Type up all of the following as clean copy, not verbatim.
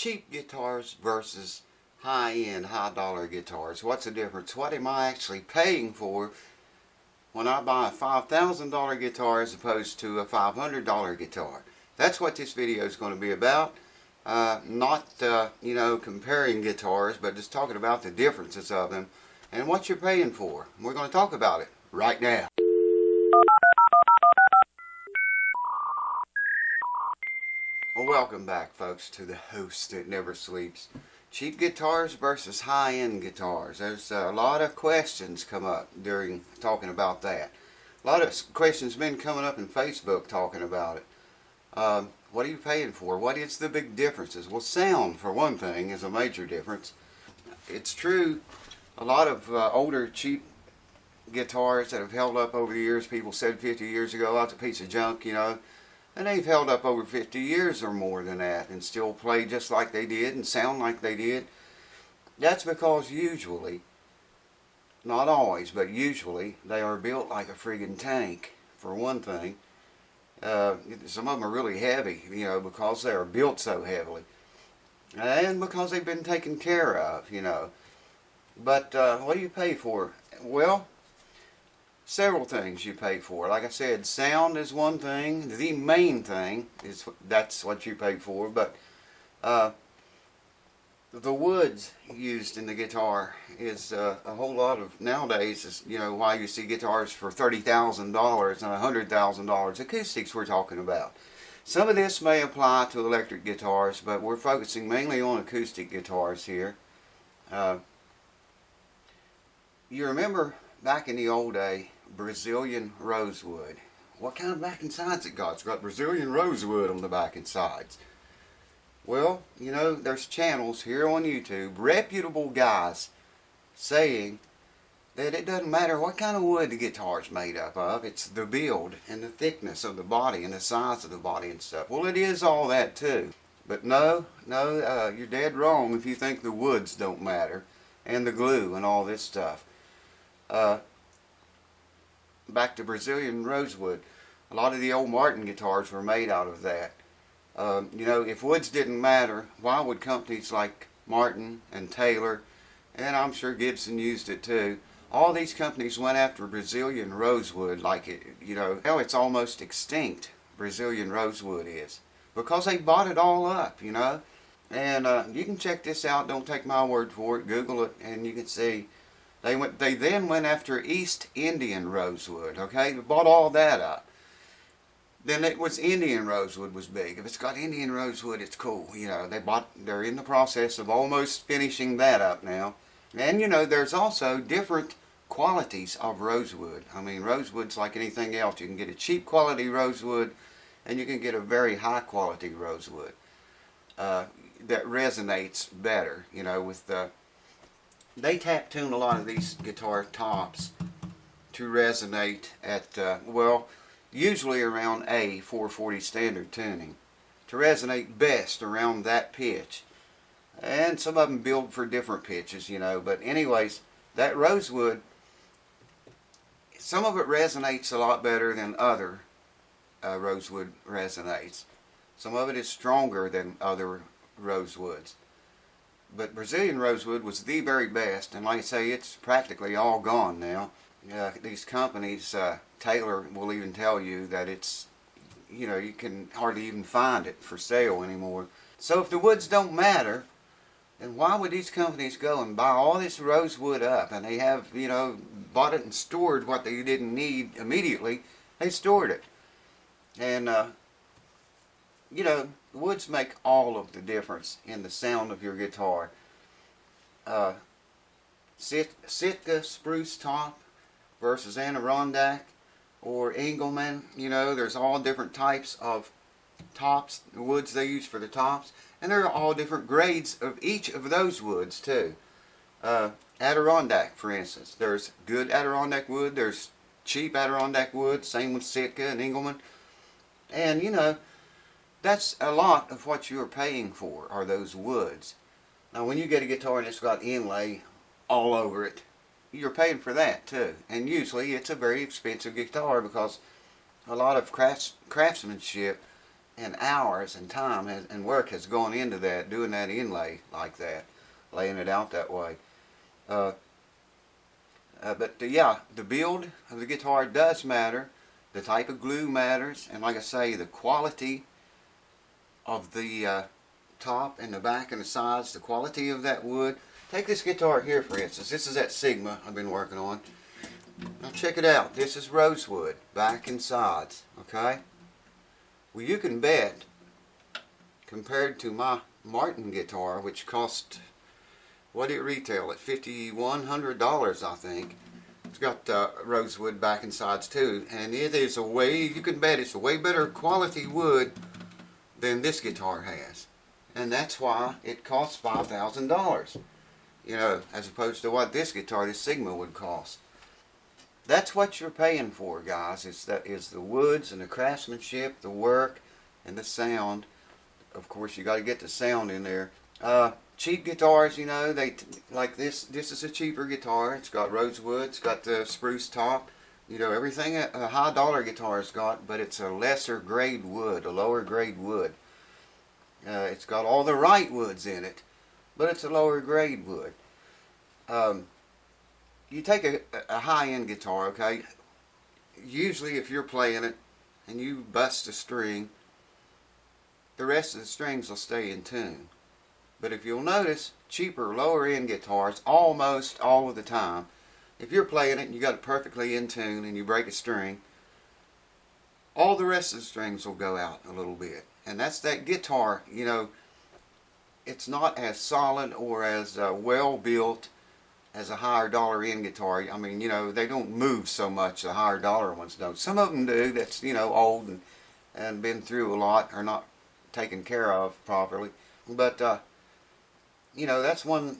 cheap guitars versus high-end, high-dollar guitars. What's the difference? What am I actually paying for when I buy a $5,000 guitar as opposed to a $500 guitar? That's what this video is going to be about. Not, comparing guitars, but just talking about the differences of them and what you're paying for. We're going to talk about it right now. Well, welcome back, folks, to the host that never sleeps. Cheap guitars versus high-end guitars. There's a lot of questions come up during talking about that. A lot of questions been coming up in Facebook talking about it. What are you paying for? What is the big differences? Well, sound, for one thing, is a major difference. It's true, a lot of older, cheap guitars that have held up over the years, people said 50 years ago, that's a piece of junk, and they've held up over 50 years or more than that and still play just like they did and sound like they did. That's because usually, not always, but usually, they are built like a friggin' tank, for one thing. Some of them are really heavy, because they are built so heavily. And because they've been taken care of, But what do you pay for? Well, several things you pay for. Like I said, sound is one thing. The main thing is that's what you pay for. But the woods used in the guitar is a whole lot of, nowadays, is, why you see guitars for $30,000 and $100,000 acoustics we're talking about. Some of this may apply to electric guitars, but we're focusing mainly on acoustic guitars here. You remember back in the old day, Brazilian rosewood. What kind of backing sides it got? It's got Brazilian rosewood on the backing sides. Well, there's channels here on YouTube, reputable guys, saying that it doesn't matter what kind of wood the guitar's made up of, it's the build and the thickness of the body and the size of the body and stuff. Well, it is all that too. But no, you're dead wrong if you think the woods don't matter, and the glue and all this stuff. Back to Brazilian rosewood, a lot of the old Martin guitars were made out of that. If woods didn't matter, why would companies like Martin and Taylor, and I'm sure Gibson used it too, all these companies went after Brazilian rosewood like it, hell, it's almost extinct, Brazilian rosewood is, because they bought it all up, and you can check this out, don't take my word for it, Google it, and you can see they then went after East Indian rosewood, okay, they bought all that up. Then it was Indian rosewood was big. If it's got Indian rosewood, it's cool. They're in the process of almost finishing that up now. And there's also different qualities of rosewood. I mean, rosewood's like anything else. You can get a cheap quality rosewood, and you can get a very high quality rosewood that resonates better. With they tap tune a lot of these guitar tops to resonate at usually around A 440 standard tuning, to resonate best around that pitch. And some of them build for different pitches, but anyways, that rosewood, some of it resonates a lot better than other rosewood resonates. Some of it is stronger than other rosewoods. But Brazilian rosewood was the very best, and like I say, it's practically all gone now. These companies, Taylor will even tell you that it's, you can hardly even find it for sale anymore. So if the woods don't matter, then why would these companies go and buy all this rosewood up? And they have, bought it and stored what they didn't need immediately. They stored it. And, the woods make all of the difference in the sound of your guitar. Sitka spruce top versus Adirondack or Engelmann, there's all different types of tops, the woods they use for the tops, and there are all different grades of each of those woods too. Adirondack, for instance, there's good Adirondack wood, there's cheap Adirondack wood, same with Sitka and Engelmann, and that's a lot of what you're paying for, are those woods. Now when you get a guitar and it's got inlay all over it, you're paying for that too. And usually it's a very expensive guitar because a lot of craftsmanship and hours and time and work has gone into that, doing that inlay like that, laying it out that way. Uh, yeah, the build of the guitar does matter. The type of glue matters, and like I say, the quality of the top and the back and the sides, the quality of that wood. Take this guitar here, for instance. This is that Sigma I've been working on. Now check it out. This is rosewood, back and sides, okay? Well, you can bet, compared to my Martin guitar, which cost, what did it retail at? $5,100, I think. It's got rosewood back and sides too, and it is you can bet it's a way better quality wood than this guitar has. And that's why it costs $5,000, you know, as opposed to what this guitar, this Sigma, would cost. That's what you're paying for, guys. Is the woods and the craftsmanship, the work, and the sound. Of course, you got to get the sound in there. Cheap guitars, you know, like this. This is a cheaper guitar. It's got rosewood. It's got the spruce top. You know, everything a high dollar guitar's got, but it's a lesser grade wood, a lower grade wood. It's got all the right woods in it, but it's a lower grade wood. You take a high-end guitar, okay? Usually if you're playing it and you bust a string, the rest of the strings will stay in tune. But if you'll notice, cheaper, lower-end guitars, almost all of the time, if you're playing it and you got it perfectly in tune and you break a string, all the rest of the strings will go out a little bit. And that's that guitar, you know, it's not as solid or as well built as a higher dollar end guitar. I mean, you know, they don't move so much, the higher dollar ones don't. Some of them do, that's, you know, old and been through a lot, or not taken care of properly. But, you know, that's another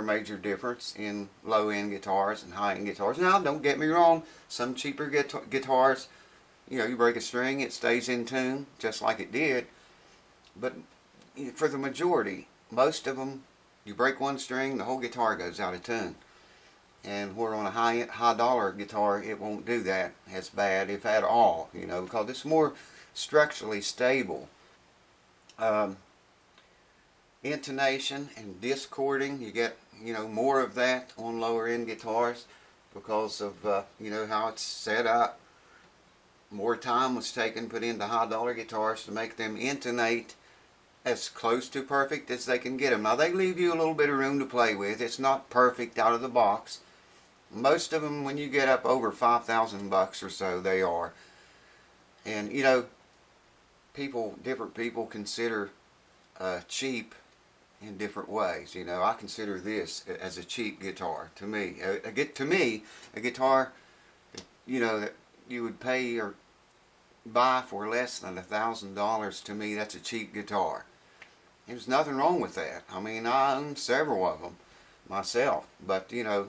major difference in low-end guitars and high-end guitars. Now, don't get me wrong, some cheaper guitars, you know, you break a string, it stays in tune, just like it did. But for the majority, most of them, you break one string, the whole guitar goes out of tune. And where on a high dollar guitar, it won't do that as bad, if at all, you know, because it's more structurally stable. Intonation and discording, you get, you know, more of that on lower end guitars because of, you know, how it's set up. More time was taken put into high dollar guitars to make them intonate as close to perfect as they can get them. Now they leave you a little bit of room to play with. It's not perfect out of the box. Most of them, when you get up over $5,000 or so, they are. And you know, different people consider cheap in different ways. You know, I consider this as a cheap guitar. To me, a guitar, you know, that you would pay or buy for less than $1,000. To me, that's a cheap guitar. There's nothing wrong with that. I mean, I own several of them myself, but you know,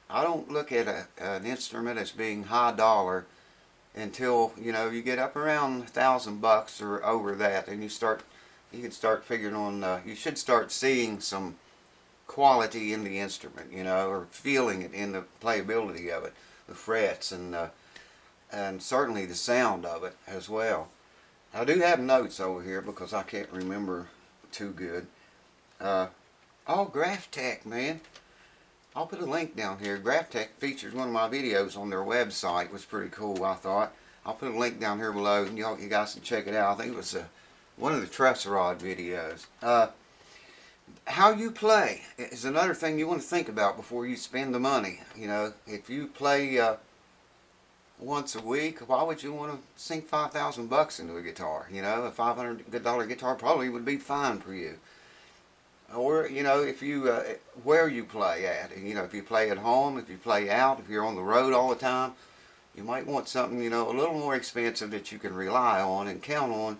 I don't look at an instrument as being high dollar until, you know, you get up around $1,000 or over that, and you can start figuring on. You should start seeing some quality in the instrument, you know, or feeling it in the playability of it, the frets, and certainly the sound of it as well. I do have notes over here because I can't remember too good. Graphtec, man. I'll put a link down here. Graphtec features one of my videos on their website. It was pretty cool, I thought. I'll put a link down here below, and you guys can check it out. I think it was one of the truss rod videos. How you play is another thing you want to think about before you spend the money. You know, if you play once a week, why would you want to sink $5,000 into a guitar? You know, a $500 guitar probably would be fine for you. Or, you know, if you where you play at. You know, if you play at home, if you play out, if you're on the road all the time, you might want something, you know, a little more expensive that you can rely on and count on.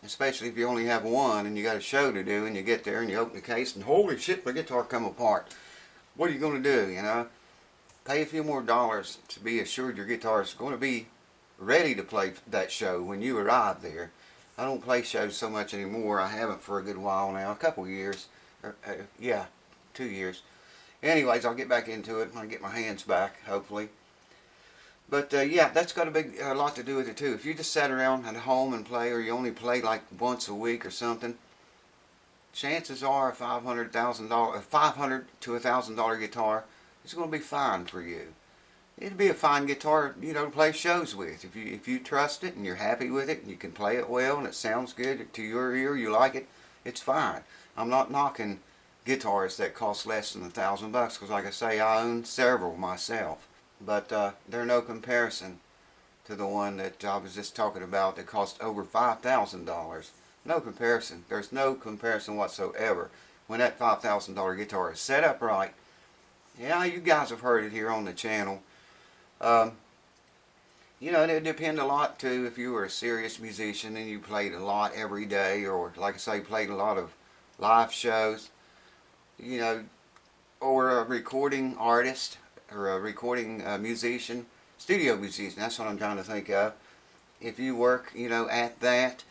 Especially if you only have one and you got a show to do, and you get there and you open the case and holy shit, the guitar come apart. What are you going to do, you know? Pay a few more dollars to be assured your guitar is going to be ready to play that show when you arrive there. I don't play shows so much anymore. I haven't for a good while now, a couple years. Yeah, 2 years. Anyways, I'll get back into it when I get my hands back, hopefully. But yeah, that's got a lot to do with it too. If you just sat around at home and play, or you only play like once a week or something, chances are a $500 to $1,000 guitar is going to be fine for you. It'd be a fine guitar, to play shows with. If you trust it and you're happy with it and you can play it well and it sounds good to your ear, you like it, it's fine. I'm not knocking guitars that cost less than $1,000 because, like I say, I own several myself. But they're no comparison to the one that I was just talking about that cost over $5,000. No comparison. There's no comparison whatsoever when that $5,000 guitar is set up right. Yeah, you guys have heard it here on the channel. It depends a lot too if you were a serious musician and you played a lot every day, or like I say, played a lot of live shows, or a recording artist or a recording musician, studio musician, that's what I'm trying to think of. If you work, at that,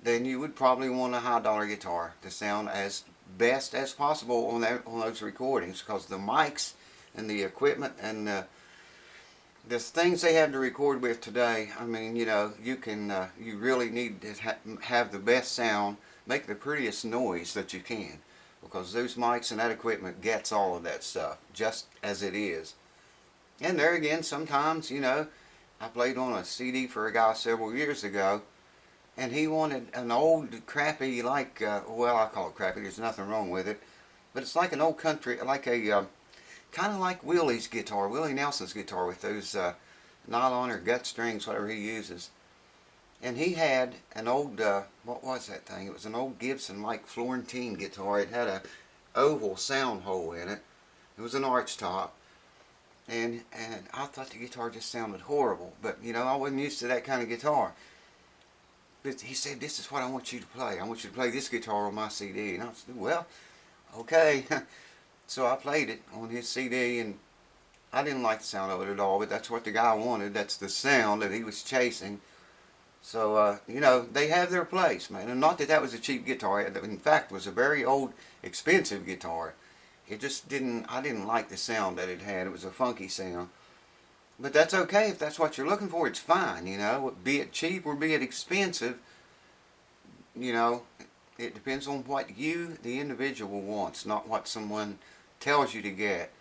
then you would probably want a high dollar guitar to sound as best as possible on those recordings, because the mics and the equipment and the things they have to record with today, I mean, you really need to have the best sound, make the prettiest noise that you can, because those mics and that equipment gets all of that stuff just as it is. And there again, sometimes, I played on a CD for a guy several years ago, and he wanted an old crappy, well, I call it crappy, there's nothing wrong with it, but it's like an old country, like a kind of like Willie Nelson's guitar with those nylon or gut strings, whatever he uses. And he had an old, what was that thing? It was an old Gibson like Florentine guitar. It had a oval sound hole in it. It was an arch top. And I thought the guitar just sounded horrible. But, I wasn't used to that kind of guitar. But he said, this is what I want you to play. I want you to play this guitar on my CD. And I said, well, okay. So I played it on his CD, and I didn't like the sound of it at all, but that's what the guy wanted. That's the sound that he was chasing. So, they have their place, man. And not that that was a cheap guitar. In fact, it was a very old, expensive guitar. I didn't like the sound that it had. It was a funky sound. But that's okay if that's what you're looking for. It's fine, Be it cheap or be it expensive, it depends on what you, the individual, wants, not what someone tells you to get.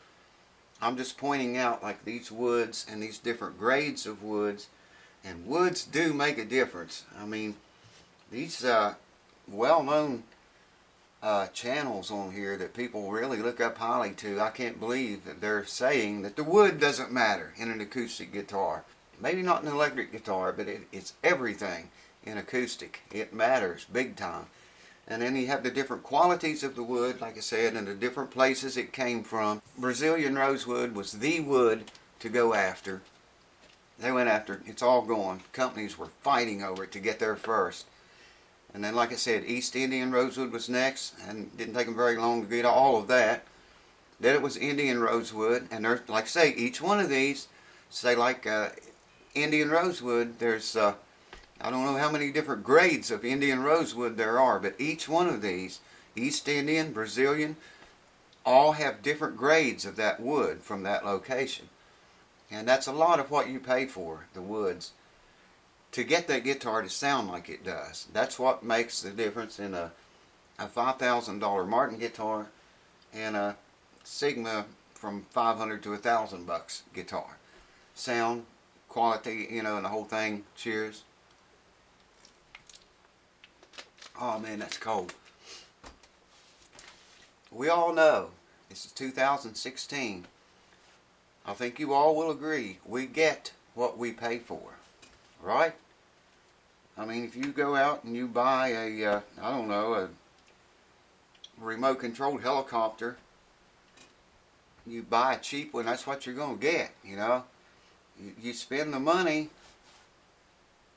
I'm just pointing out like these woods and these different grades of woods, and woods do make a difference. I mean, these well-known channels on here that people really look up highly to, I can't believe that they're saying that the wood doesn't matter in an acoustic guitar. Maybe not in an electric guitar, but it's everything in acoustic. It matters big time. And then you have the different qualities of the wood, like I said, and the different places it came from. Brazilian rosewood was the wood to go after. They went after it. It's all gone. Companies were fighting over it to get there first. And then, like I said, East Indian rosewood was next, and it didn't take them very long to get all of that. Then it was Indian rosewood, and there's, like I say, each one of these, say like Indian rosewood, there's I don't know how many different grades of Indian rosewood there are, but each one of these, East Indian, Brazilian, all have different grades of that wood from that location. And that's a lot of what you pay for, the woods, to get that guitar to sound like it does. That's what makes the difference in a $5,000 Martin guitar and a Sigma from $500 to $1,000 guitar. Sound, quality, and the whole thing. Cheers. Oh man, that's cold. We all know, this is 2016. I think you all will agree, we get what we pay for, right? I mean, if you go out and you buy a remote controlled helicopter, you buy a cheap one, that's what you're going to get, You spend the money,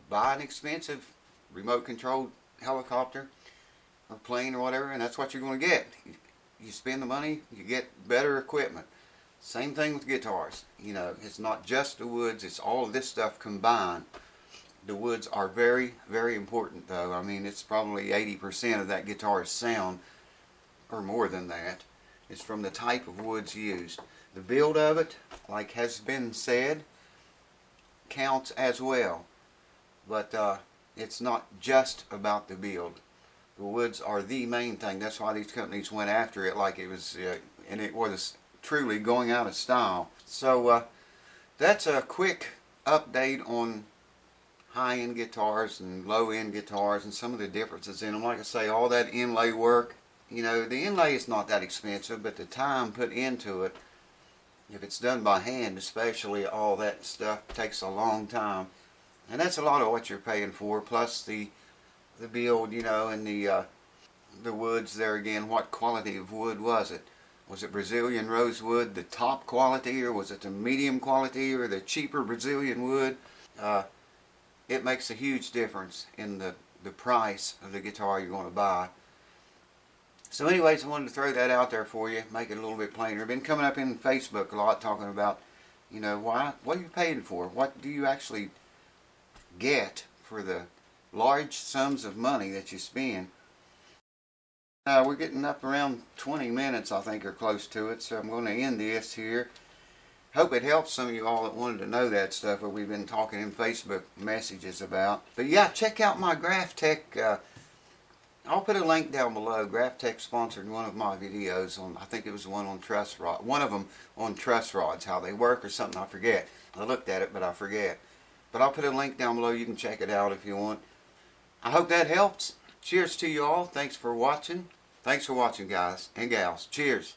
buy an expensive remote controlled helicopter or plane or whatever, and that's what you're going to get. You spend the money, you get better equipment. Same thing with guitars. It's not just the woods, it's all of this stuff combined. The woods are very, very important though. I mean, it's probably 80% of that guitar's sound, or more than that, is from the type of woods used. The build of it, like has been said, counts as well. But it's not just about the build. The woods are the main thing. That's why these companies went after it like it was, and it was truly going out of style. So that's a quick update on high-end guitars and low-end guitars and some of the differences in them. Like I say, all that inlay work, the inlay is not that expensive, but the time put into it, if it's done by hand especially, all that stuff takes a long time. And that's a lot of what you're paying for, plus the build, and the woods there again. What quality of wood was it? Was it Brazilian rosewood, the top quality, or was it the medium quality, or the cheaper Brazilian wood? It makes a huge difference in the price of the guitar you're going to buy. So anyways, I wanted to throw that out there for you, make it a little bit plainer. I've been coming up in Facebook a lot talking about, what are you paying for? What do you actually get for the large sums of money that you spend? We're getting up around 20 minutes, I think, or close to it, so I'm going to end this here. Hope it helps some of you all that wanted to know that stuff that we've been talking in Facebook messages about. But yeah, check out my GraphTech. I'll put a link down below. GraphTech sponsored one of my videos on, I think it was one on truss rod. One of them on truss rods, how they work or something, I forget. I looked at it, but I forget. But I'll put a link down below. You can check it out if you want. I hope that helps. Cheers to you all. Thanks for watching. Thanks for watching, guys and gals. Cheers.